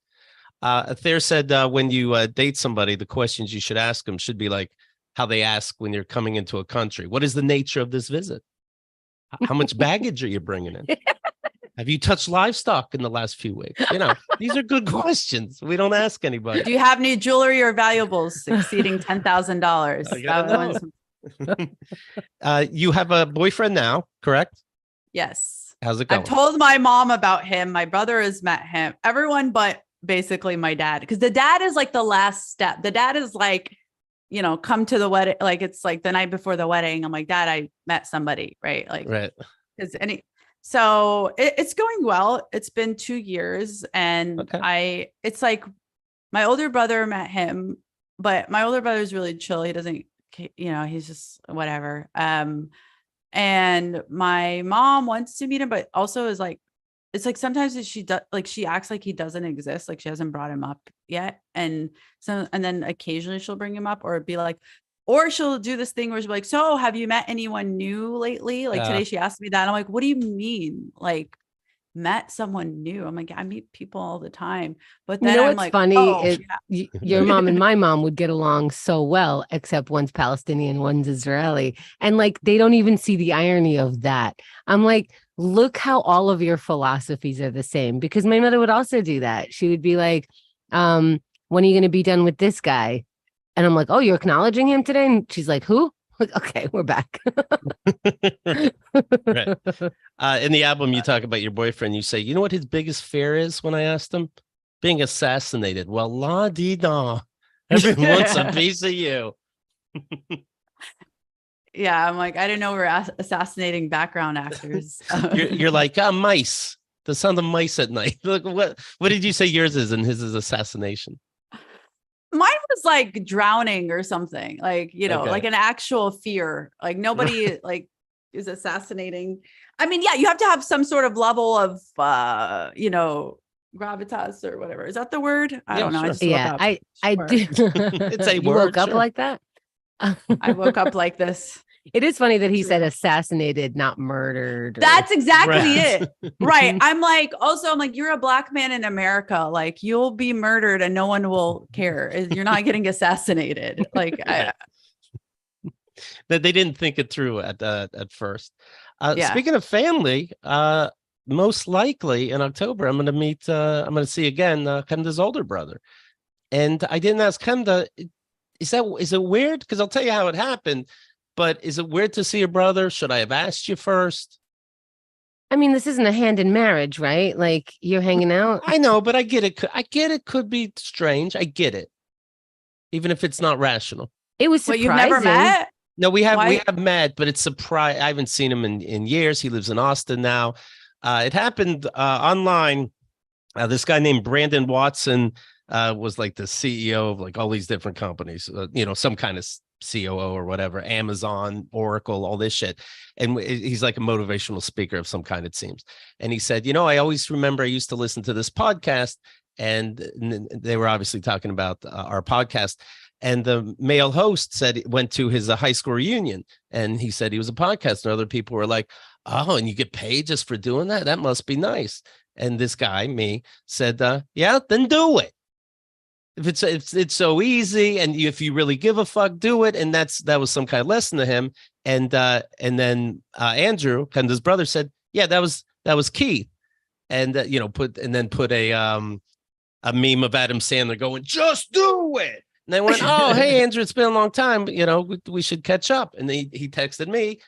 Atheer said when you date somebody, the questions you should ask them should be like how they ask when you're coming into a country. What is the nature of this visit? How much baggage are you bringing in? Have you touched livestock in the last few weeks? These are good questions. We don't ask anybody. Do you have any jewelry or valuables exceeding $10,000? You have a boyfriend now, correct? Yes. How's it going? I've told my mom about him. My brother has met him. Everyone but basically my dad. Because the dad is like the last step. The dad is like, come to the wedding. Like it's like the night before the wedding. I'm like, Dad, I met somebody. Right. Like, right. So it's going well. It's been 2 years and okay. It's like my older brother met him, but my older brother is really chill. He doesn't, he's just whatever. And my mom wants to meet him, but also is like, it's like sometimes she does, like she acts like he doesn't exist. Like she hasn't brought him up yet. And then occasionally she'll bring him up or be like, or she'll do this thing where she'll be like, so have you met anyone new lately? Like today she asked me that. And I'm like, what do you mean? Like met someone new? I'm like, I meet people all the time. But then what's like, funny your mom and my mom would get along so well, except one's Palestinian, one's Israeli. And like, they don't even see the irony of that. I'm like, look how all of your philosophies are the same. Because my mother would also do that. She would be like, when are you going to be done with this guy? And I'm like, oh, you're acknowledging him today? And she's like, who? Okay, we're back. Right. In the album, you talk about your boyfriend. You say, you know what his biggest fear is when I asked him? Being assassinated. Well, la-dee-da. Everyone wants a piece of you. Yeah, I'm like, I didn't know we're assassinating background actors. You're like, mice. The sound of mice at night. Look, what did you say yours is, and his is assassination? Mine was like drowning or something, like, Okay. like an actual fear. Like nobody like is assassinating. I mean, yeah, you have to have some sort of level of, gravitas or whatever. Is that the word? I don't know. Sure. I just woke up. I Sure. do. It's a You word. woke up Sure. like that? I woke up like this. It is funny that he said assassinated, not murdered. That's exactly Right. it. Right. I'm like, you're a black man in America. Like you'll be murdered and no one will care. You're not getting assassinated. Like That they didn't think it through at first. Yeah. Speaking of family, most likely in October, I'm going to see again Kemda's older brother. And I didn't ask Kemda, is it weird? Because I'll tell you how it happened. But is it weird to see your brother? Should I have asked you first? I mean, this isn't a hand in marriage, right? Like you're hanging out. I know, but I get it. I get it could be strange. I get it. Even if it's not rational. It was surprising. You've never met? No, we have met, but it's surprise. I haven't seen him in years. He lives in Austin now. It happened online. This guy named Brandon Watson was like the CEO of like all these different companies, some kind of COO or whatever, Amazon, Oracle, all this shit. And he's like a motivational speaker of some kind, it seems. And he said, I always remember I used to listen to this podcast, and they were obviously talking about our podcast. And the male host said went to his high school reunion, and he said he was a podcaster. And other people were like, oh, and you get paid just for doing that? That must be nice. And this guy, me, said, yeah, then do it. If it's so easy, and if you really give a fuck, do it. And that was some kind of lesson to him. And then Andrew, Kenda's brother, said, yeah, that was Keith. And put a meme of Adam Sandler going, just do it. And I went, oh, hey, Andrew, it's been a long time. We should catch up. And he texted me,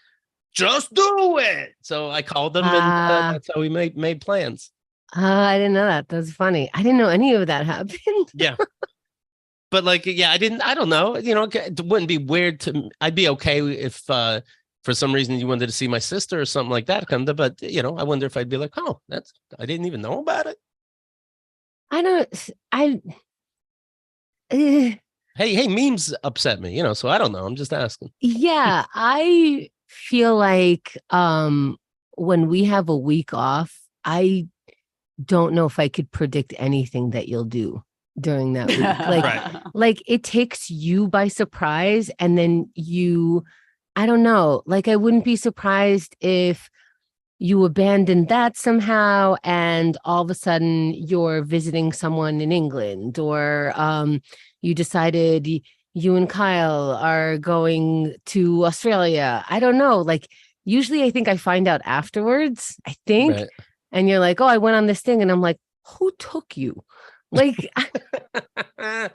just do it. So I called him, and that's how we made plans. I didn't know that. That's funny. I didn't know any of that happened. Yeah. But I don't know. It wouldn't be weird I'd be okay if for some reason you wanted to see my sister or something like that come to, but I wonder if I'd be like, oh, I didn't even know about it. Hey, memes upset me, so I don't know. I'm just asking. Yeah. I feel like when we have a week off, I don't know if I could predict anything that you'll do during that week. Like it takes you by surprise, and then I don't know, like I wouldn't be surprised if you abandoned that somehow and all of a sudden you're visiting someone in England, or you decided you and Kyle are going to Australia. I don't know. Like usually I think I find out afterwards, I think. Right. And you're like, oh, I went on this thing. And I'm like, who took you? Like, I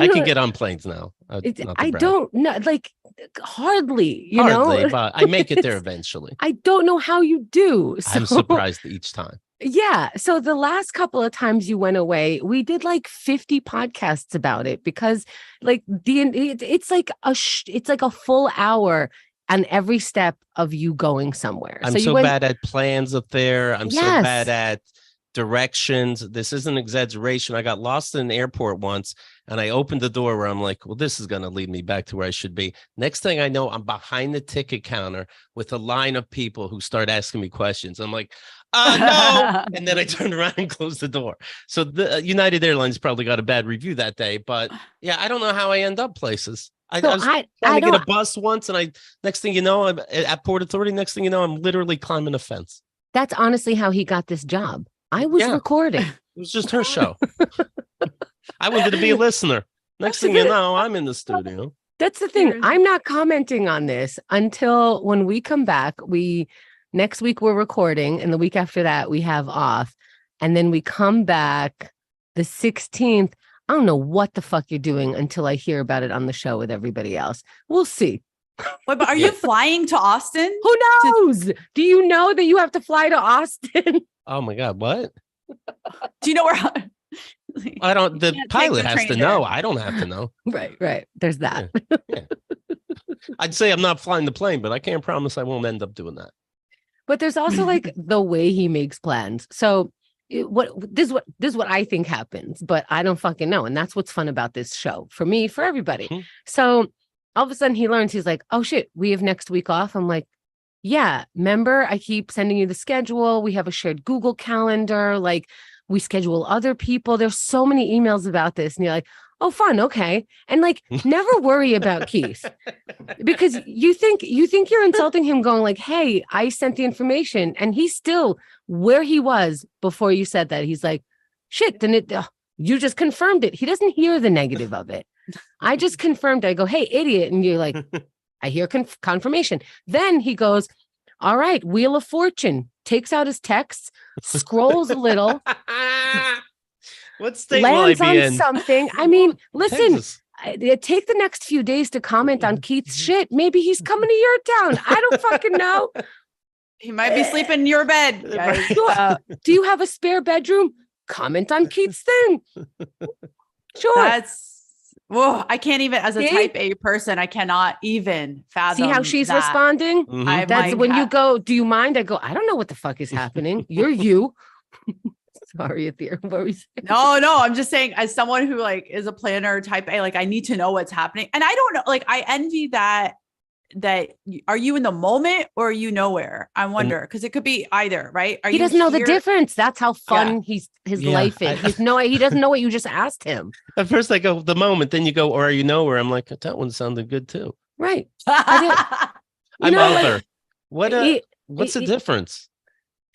can get on planes now. I don't know, like hardly, you know, but I make it there eventually. I don't know how you do. So, I'm surprised each time. Yeah. So the last couple of times you went away, we did like 50 podcasts about it, because like it's like a full hour on every step of you going somewhere. I'm so bad at plans up there. I'm so bad at directions. This isn't exaggeration. I got lost in an airport once, and I opened the door where I'm like, well, this is going to lead me back to where I should be. Next thing I know, I'm behind the ticket counter with a line of people who start asking me questions. I'm like, no. And then I turned around and closed the door. So the United Airlines probably got a bad review that day. But yeah, I don't know how I end up places. I was trying to get a bus once, and next thing you know, I'm at Port Authority. Next thing you know, I'm literally climbing a fence. That's honestly how he got this job. I was recording. It was just her show. I wanted to be a listener. Next thing you know, I'm in the studio. That's the thing. I'm not commenting on this until when we come back. Next week we're recording, and the week after that we have off. And then we come back the 16th. I don't know what the fuck you're doing until I hear about it on the show with everybody else. We'll see. Wait, but are you flying to Austin? Who knows? Do you know that you have to fly to Austin? Oh my God, what? Do you know where? I don't. The can't take pilot the has train to there. know. I don't have to know. Right. There's that. Yeah. I'd say I'm not flying the plane, but I can't promise I won't end up doing that. But there's also like the way he makes plans. So this is what I think happens, but I don't fucking know. And that's what's fun about this show for me, for everybody. Mhm. So all of a sudden he learns, he's like, oh shit, we have next week off. I'm like, yeah, remember I keep sending you the schedule. We have a shared Google calendar. Like we schedule other people. There's so many emails about this. And you're like, oh, fun. Okay. And like, never worry about Keith because you think you're insulting him going like, hey, I sent the information. And he's still where he was before you said that. He's like, shit, then you just confirmed it. He doesn't hear the negative of it. I just confirmed. I go, hey, idiot. And you're like, I hear confirmation. Then he goes, all right, Wheel of Fortune, takes out his texts, scrolls a little. What state will I lands be on in? something. I mean, listen, Texas. take the next few days to comment on Keith's shit. Maybe he's coming to your town. I don't fucking know. He might be sleeping in your bed. Guys. Do you have a spare bedroom? Comment on Keith's thing. Sure. Whoa, I can't even, as a See? type A person, I cannot even fathom. See how she's that. responding? Mhm. That's when you go, do you mind? I go, I don't know what the fuck is happening. You're you. Sorry, Atheer. What were you saying? No, I'm just saying, as someone who like is a planner type A, like I need to know what's happening. And I don't know, like I envy that are you in the moment or are you nowhere? I wonder, because it could be either, right? He doesn't know the difference. That's how fun his Yeah, life is. He doesn't know what you just asked him. At first I go the moment, then you go, or are you nowhere? I'm like, that one sounded good too. Right. I'm know, over. What's the difference?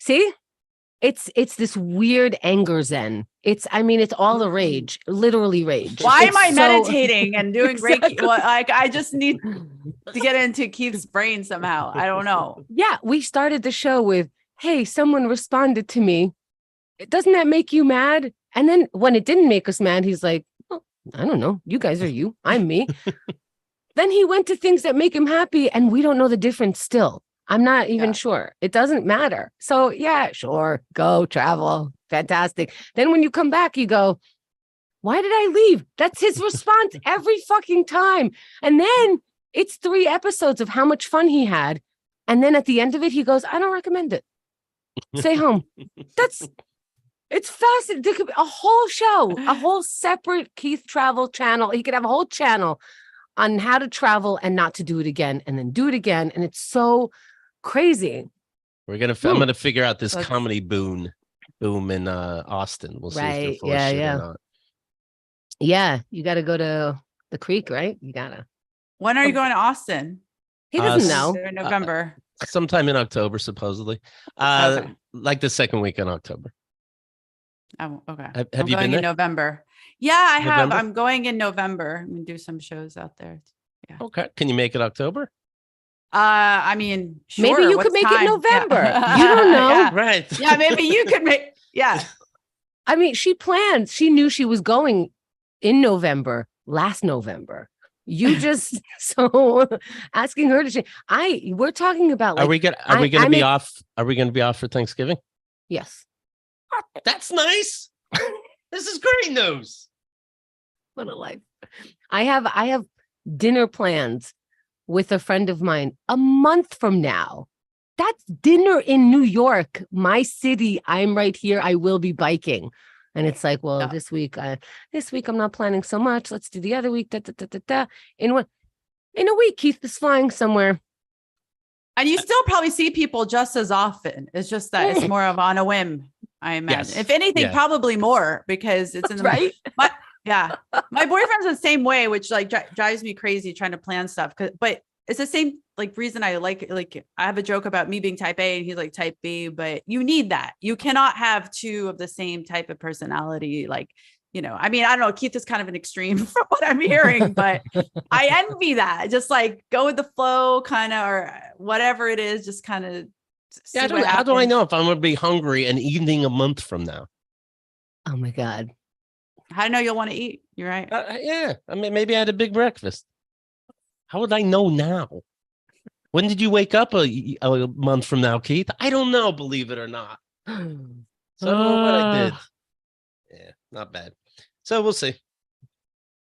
See? It's this weird anger zen. It's all the rage, literally rage. Why It's am I so- meditating and doing great? Exactly. Well, like I just need to get into Keith's brain somehow. I don't know. Yeah, we started the show with, hey, someone responded to me. Doesn't that make you mad? And then when it didn't make us mad, he's like, oh, I don't know. You guys are you. I'm me. Then he went to things that make him happy, and we don't know the difference still. I'm not even sure. It doesn't matter. So yeah, sure. Go travel. Fantastic. Then when you come back, you go, why did I leave? That's his response every fucking time. And then it's 3 episodes of how much fun he had. And then at the end of it, he goes, I don't recommend it. Stay home. It's fascinating. There could be a whole show, a whole separate Keith travel channel. He could have a whole channel on how to travel and not to do it again and then do it again. And it's so crazy. I'm gonna figure out this comedy boom in Austin. We'll see if they're full of shit or not. Yeah, you got to go to the creek, right? You gotta. When are you going to Austin? He doesn't know. In November. Sometime in October, supposedly. Okay. Like the second week in October. Oh, okay. Have I'm you going been in there? November. Yeah, I have. November? I'm going in November. I'm gonna do some shows out there. Yeah. Okay. Can you make it October? I mean, sure. Maybe you What's could make time? it November. Yeah. You don't know. Yeah. Right. Yeah, maybe you could make. Yeah. I mean, she planned. She knew she was going in November, last November. You just so asking her to. We're talking about. Like, Are we gonna be off? Are we gonna be off for Thanksgiving? Yes. That's nice. This is great news. What a life. I have dinner plans with a friend of mine a month from now. That's dinner in New York, my city. I'm right here. I will be biking. And it's like, well, this week I'm not planning so much. Let's do the other week. In a week, Keith is flying somewhere. And you still probably see people just as often. It's just that it's more of on a whim, I imagine. Yes. If anything, probably more because it's in the right. Yeah. My boyfriend's the same way, which like drives me crazy trying to plan stuff. But it's the same like reason I like I have a joke about me being type A and he's like type B, but you need that. You cannot have 2 of the same type of personality. Like, I mean, I don't know. Keith is kind of an extreme from what I'm hearing, but I envy that. Just like go with the flow kind of, or whatever it is, just kind of. Yeah, how do I know if I'm going to be hungry an evening a month from now? Oh my God. How do you know you'll want to eat? You're right. Yeah. I mean, maybe I had a big breakfast. How would I know now? When did you wake up a month from now, Keith? I don't know, believe it or not. So I don't know what I did. Yeah, not bad. So we'll see.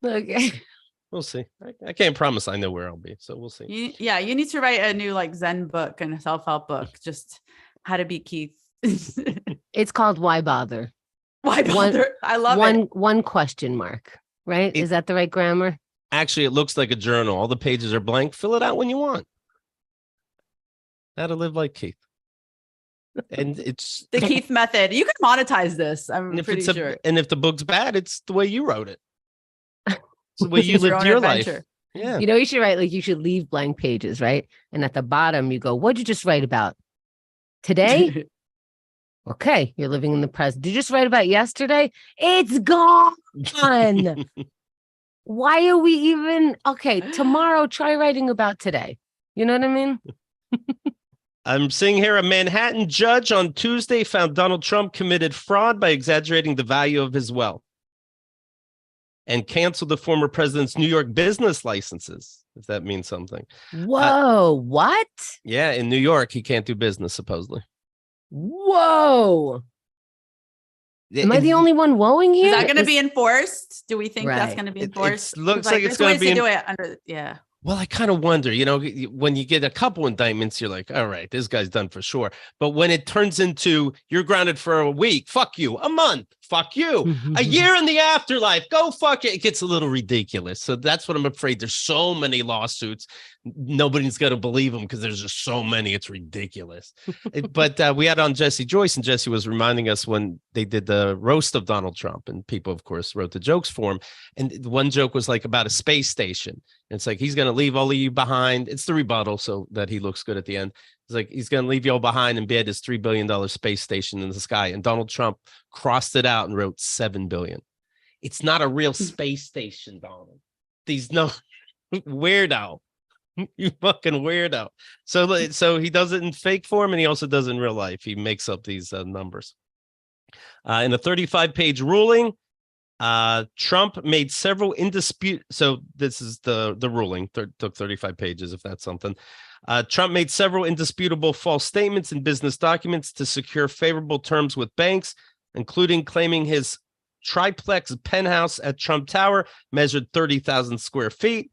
Okay. We'll see. I can't promise I know where I'll be. So we'll see. You need to write a new like Zen book and a self-help book. Just how to be Keith. It's called Why Bother? Why bother? I love it. One question mark, right? Is that the right grammar? Actually, it looks like a journal. All the pages are blank. Fill it out when you want. How to live like Keith. And it's the Keith method. You can monetize this. I'm pretty sure. And if the book's bad, it's the way you wrote it. It's the way you lived your life. Yeah. You know, you should write, like, you should leave blank pages, right? And at the bottom, you go, what'd you just write about? Today? Okay, you're living in the present. Did you just write about yesterday? It's gone. Why are we even... Okay, tomorrow, try writing about today. You know what I mean? I'm seeing here a Manhattan judge on Tuesday found Donald Trump committed fraud by exaggerating the value of his wealth and canceled the former president's New York business licenses, if that means something. Whoa, what? Yeah, in New York, he can't do business, supposedly. Whoa. Am I the only one woeing here? Is that going to be enforced? Do we think that's going to be enforced? It looks like it's going to be. Do it under, yeah. Well, I kind of wonder, you know, when you get a couple indictments, you're like, all right, this guy's done for sure. But when it turns into you're grounded for a week, fuck you, a month, fuck you, a year in the afterlife, go fuck it. It gets a little ridiculous. So that's what I'm afraid. There's so many lawsuits. Nobody's going to believe them because there's just so many. It's ridiculous. But we had on Jesse Joyce, and Jesse was reminding us when they did the roast of Donald Trump, and people, of course, wrote the jokes for him. And one joke was like about a space station. And it's like, he's going to leave all of you behind. It's the rebuttal so that he looks good at the end. It's like, he's going to leave you all behind and be at his $3 billion space station in the sky. And Donald Trump crossed it out and wrote $7 billion. It's not a real space station, Donald. These no weirdo. You fucking weirdo. So he does it in fake form, and he also does it in real life. He makes up these numbers. In a 35-page ruling, Trump made several So this is the ruling. Took 35 pages, if that's something. Trump made several indisputable false statements in business documents to secure favorable terms with banks, including claiming his triplex penthouse at Trump Tower measured 30,000 square feet.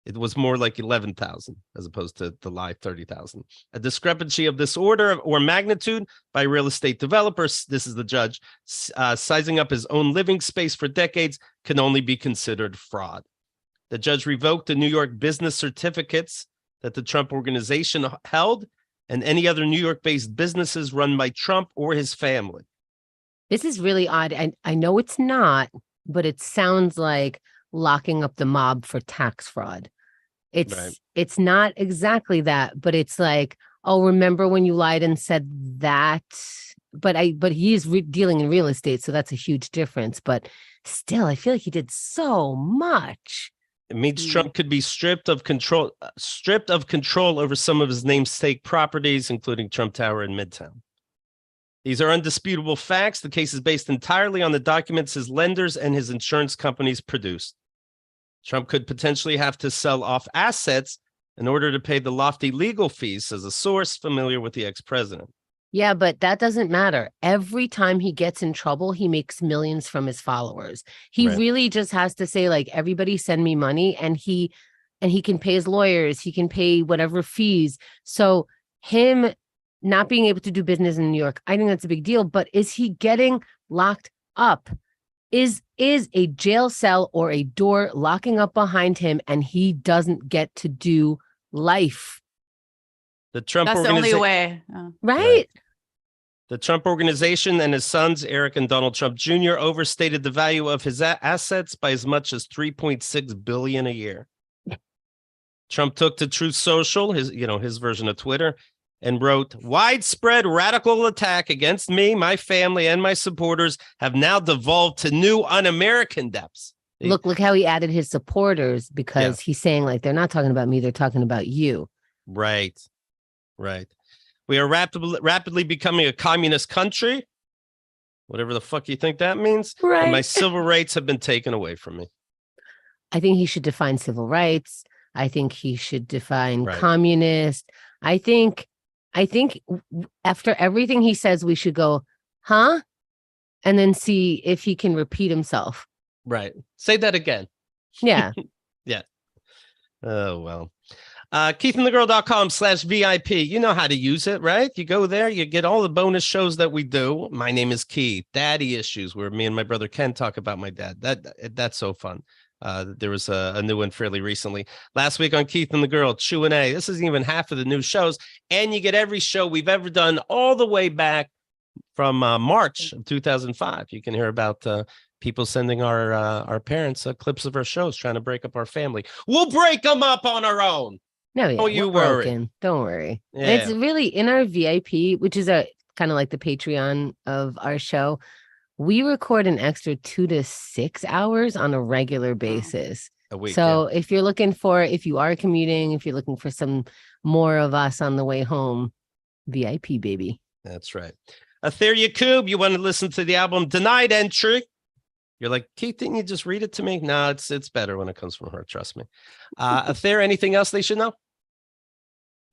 It was more like 11,000 as opposed to the live 30,000. A discrepancy of this order or magnitude by real estate developers, this is the judge, sizing up his own living space for decades can only be considered fraud. The judge revoked the New York business certificates that the Trump organization held and any other New York-based businesses run by Trump or his family. This is really odd. I know it's not, but it sounds like locking up the mob for tax fraud. It's not exactly that, but it's like, oh, remember when you lied and said that? But he is dealing in real estate, so that's a huge difference. But still, I feel like he did so much. It means Trump could be stripped of control over some of his namesake properties, including Trump Tower in Midtown. These are undisputable facts. The case is based entirely on the documents his lenders and his insurance companies produced. Trump could potentially have to sell off assets in order to pay the lofty legal fees, says a source familiar with the ex-president. Yeah, but that doesn't matter. Every time he gets in trouble, he makes millions from his followers. He really just has to say, like, everybody send me money, and he can pay his lawyers. He can pay whatever fees. So him not being able to do business in New York, I think that's a big deal. But is he getting locked up? Is a jail cell or a door locking up behind him, and he doesn't get to do life? That's the only way. Oh. Right? The Trump organization and his sons, Eric and Donald Trump Jr., overstated the value of his assets by as much as $3.6 billion a year. Trump took to Truth Social, his version of Twitter, and wrote, widespread radical attack against me, my family, and my supporters have now devolved to new un-American depths. Look how he added his supporters, because he's saying, like, they're not talking about me, they're talking about you. Right. We are rapidly becoming a communist country, whatever the fuck you think that means. Right. And my civil rights have been taken away from me. I think he should define civil rights. I think he should define Right. communist. I think after everything he says, we should go, huh? And then see if he can repeat himself. Right. Say that again. Yeah. Yeah. Oh, well. KeithAndTheGirl.com/VIP. You know how to use it, right? You go there, you get all the bonus shows that we do. My name is Keith. Daddy Issues, where me and my brother Ken talk about my dad. That's so fun. There was a new one fairly recently. Last week on Keith and the Girl, Q&A. This isn't even half of the new shows. And you get every show we've ever done all the way back from March of 2005. You can hear about people sending our parents clips of our shows trying to break up our family. We'll break them up on our own. No, yeah, Don't you worry. Don't worry. Yeah. It's really in our VIP, which is a kind of like the Patreon of our show. We record an extra 2 to 6 hours on a regular basis. A week. So if you're looking for, if you are commuting, if you're looking for some more of us on the way home, VIP, baby. That's right. Atheer Yacoub, you want to listen to the album Denied Entry? You're like, Keith, didn't you just read it to me? No, it's better when it comes from her. Trust me. Atheer, anything else they should know?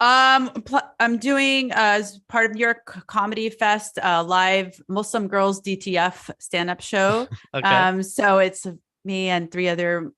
I'm doing as part of your Comedy Fest live Muslim Girls DTF stand-up show. Okay. So it's me and 3 other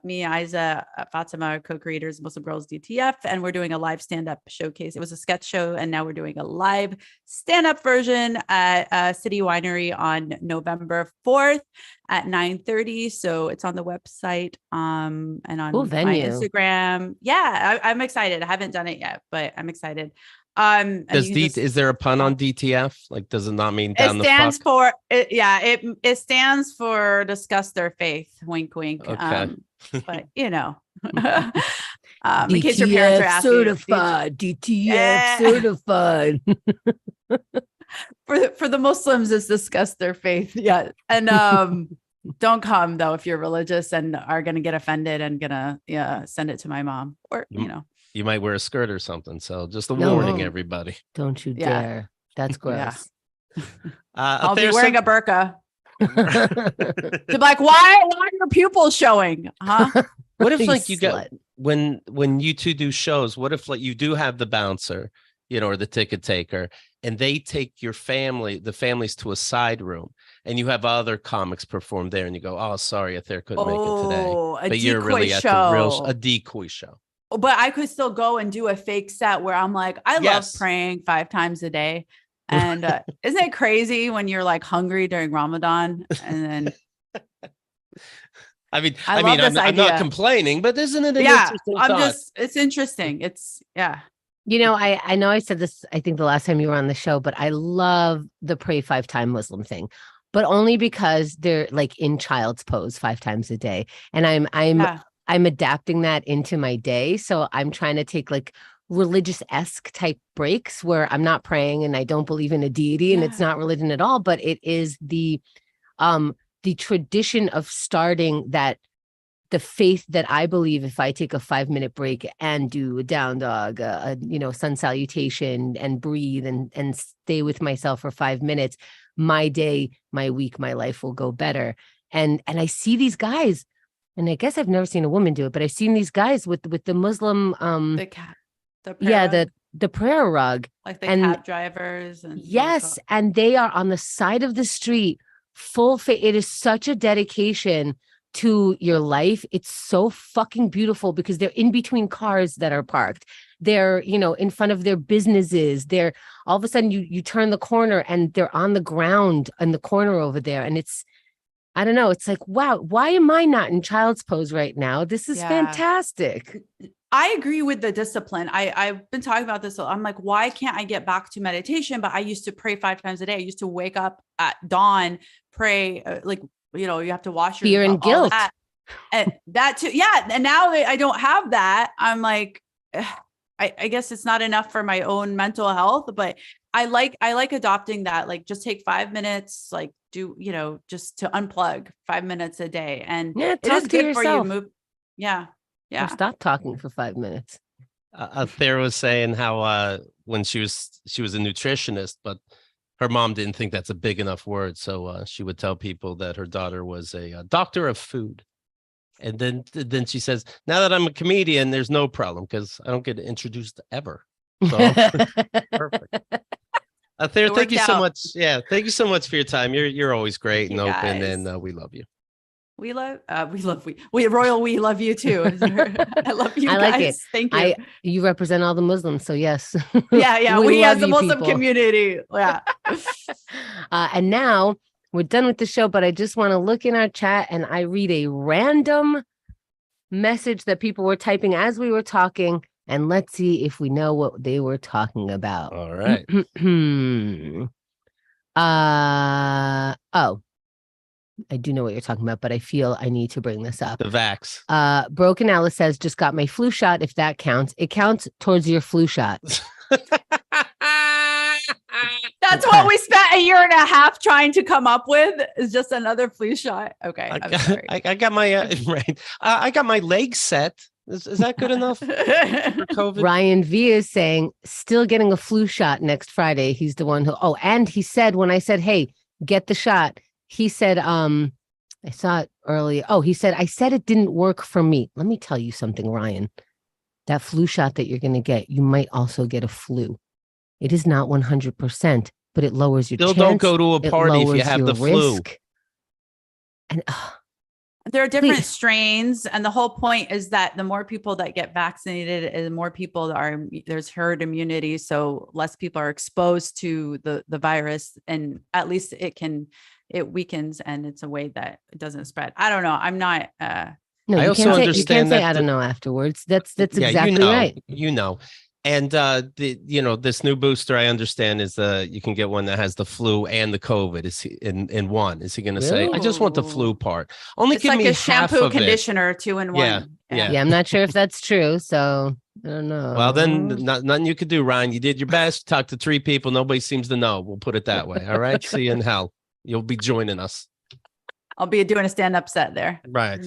me, Isa, Fatima are co-creators of Muslim Girls DTF, and we're doing a live stand-up showcase. It was a sketch show, and now we're doing a live stand-up version at City Winery on November 4th at 9:30. So it's on the website and on Cool my venue. Instagram. Yeah, I'm excited. I haven't done it yet, but I'm excited. And Is there a pun on DTF? Like, does it not mean down it the stands fuck? for it stands for discuss their faith, wink wink. Okay. But you know, in case your parents are asking, certified, DTF certified. for the Muslims, it's discuss their faith. Yeah, and don't come though if you're religious and are gonna get offended and gonna send it to my mom, or you know. You might wear a skirt or something. So just a No. warning, everybody. Don't you Yeah. dare. That's gross. I'll be wearing a burqa. To be like, why are your pupils showing? Huh? What if You like you slut. get when you two do shows, what if like you do have the bouncer, or the ticket taker, and they take the families to a side room, and you have other comics perform there, and you go, oh, sorry, Atheer couldn't make it today. But you're really at a decoy show. But I could still go and do a fake set where I'm like, I love praying 5 times a day. And isn't it crazy when you're like hungry during Ramadan? And then I'm not complaining, but isn't it an interesting thought? It's interesting. It's I know I said this, I think the last time you were on the show, but I love the pray 5-time Muslim thing, but only because they're like in child's pose 5 times a day. And I'm adapting that into my day. So I'm trying to take like religious-esque type breaks where I'm not praying and I don't believe in a deity and it's not religion at all, but it is the tradition of starting the faith that I believe if I take a 5-minute break and do a down dog, sun salutation and breathe and stay with myself for 5 minutes, my day, my week, my life will go better. And I see these guys, and I guess I've never seen a woman do it, but I've seen these guys with the Muslim, the prayer rug, like the cab drivers, and yes, and they are on the side of the street, full face. It is such a dedication to your life. It's so fucking beautiful because they're in between cars that are parked. They're, in front of their businesses. They're all of a sudden you turn the corner and they're on the ground in the corner over there, and it's. I don't know. It's like, wow, why am I not in child's pose right now? This is fantastic. I agree with the discipline. I've been talking about this. I'm like, why can't I get back to meditation? But I used to pray 5 times a day. I used to wake up at dawn, pray, you have to wash your fear and guilt. And that too. Yeah. And now I don't have that. I'm like, I guess it's not enough for my own mental health, but I like adopting that. Like, just take 5 minutes, like do, just to unplug 5 minutes a day. And it is good for you to move. Yeah. Yeah. Or stop talking for 5 minutes. Atheer was saying how when she was a nutritionist, but her mom didn't think that's a big enough word. So she would tell people that her daughter was a doctor of food. And then she says, now that I'm a comedian, there's no problem because I don't get introduced ever. So perfect. Atheer, thank you so much. Yeah, thank you so much for your time. You're always great and open, and we love you. We love Royal. We love you too. I love you. I guys. like it. Thank you. You represent all the Muslims, so yes. Yeah. we as the Muslim community. Yeah. And now we're done with the show, but I just want to look in our chat and I read a random message that people were typing as we were talking, and let's see if we know what they were talking about. All right. Oh. I do know what you're talking about, but I feel I need to bring this up. The vax. Broken Alice says, just got my flu shot, if that counts. It counts towards your flu shot. That's what we spent a year and a half trying to come up with, is just another flu shot. Okay. I got my right. I got my legs set. Is that good enough for COVID? Ryan V is saying, still getting a flu shot next Friday. He's the one who, and he said, when I said, hey, get the shot, he said, I saw it earlier. Oh, he said, I said it didn't work for me. Let me tell you something, Ryan. That flu shot that you're going to get, you might also get a flu. It is not 100%, but it lowers your chance. Still don't go to a party if you have the flu. And there are different strains, and the whole point is that the more people that get vaccinated, and the more people there's herd immunity, so less people are exposed to the virus, and at least it weakens, and it's a way that it doesn't spread. I don't know. I'm not. No, I also understand that I don't know afterwards. That's exactly right. And this new booster, I understand, is you can get one that has the flu and the COVID. Is he in one? Is he going to say, I just want the flu part? Only it's give like me a half shampoo of conditioner 2 in 1. Yeah, I'm not sure if that's true. So I don't know. Well, then nothing you could do, Ryan. You did your best. Talk to 3 people. Nobody seems to know. We'll put it that way. All right. See you in hell. You'll be joining us. I'll be doing a stand-up set there. Right.